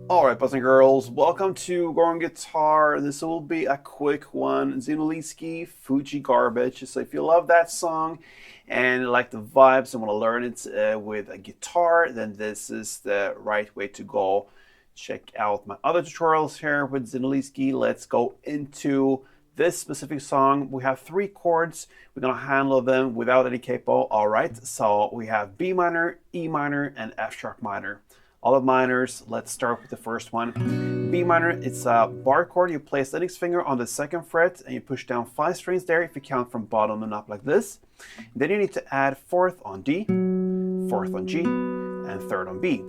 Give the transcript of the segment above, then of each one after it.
Alright, boys and girls, welcome to Growing Guitar. This will be a quick one. Zinoleesky, Fuji Garbage. So if you love that song and like the vibes and want to learn it with a guitar, then this is the right way to go. Check out my other tutorials here with Zinoleesky. Let's go into this specific song. We have 3 chords. We're going to handle them without any capo. Alright, so we have B minor, E minor, and F sharp minor. All of minors. Let's start with the first one. B minor, it's a bar chord. You place the index finger on the 2nd fret and you push down 5 strings there if you count from bottom and up like this. Then you need to add 4th on D, 4th on G, and 3rd on B.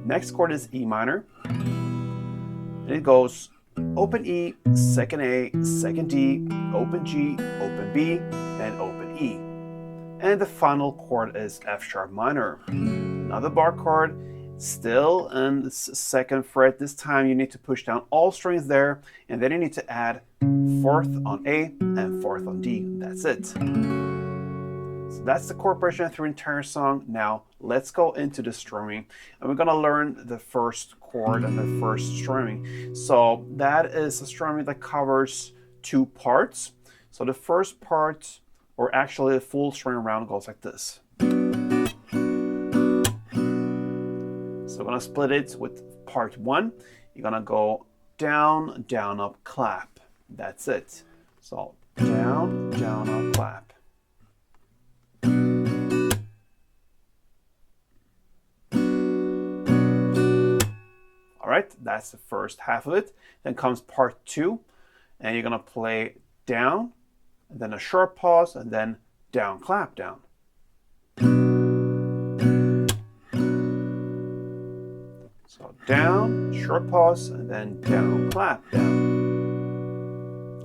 Next chord is E minor. And it goes open E, 2nd A, 2nd D, open G, open B, and open E. And the final chord is F sharp minor. Another bar chord, still in the 2nd fret. This time you need to push down all strings there, and then you need to add 4th on A and 4th on D. That's it. So that's the chord progression through the entire song. Now let's go into the strumming, and we're gonna learn the first chord and the first strumming. So that is a strumming that covers 2 parts. So the first part, or actually the full string round, goes like this. So we're gonna split it with part 1. You're gonna go down, down, up, clap. That's it. So down, down, up, clap. All right, that's the first half of it. Then comes part 2, and you're gonna play down, and then a sharp pause, and then down, clap, down. So down, short pause, and then down, clap, down.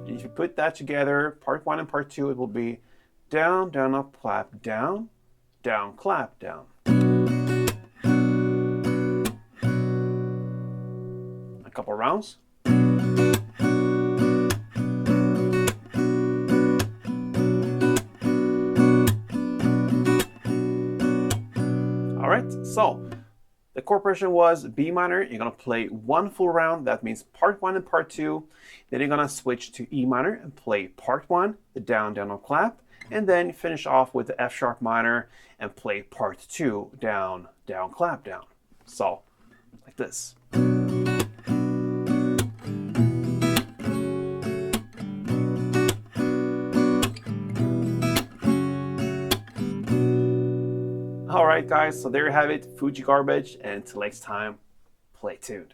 And if you put that together, part 1 and part 2, it will be down, down, up, clap, down, down, clap, down. A couple rounds. Alright, so the chord progression was B minor. You're going to play 1 full round. That means part 1 and part 2. Then you're going to switch to E minor and play part 1, the down, down, up, clap. And then finish off with the F sharp minor and play part 2, down, down, clap, down. So, like this. Alright guys, so there you have it, Fuji Garbage, and until next time, play tuned.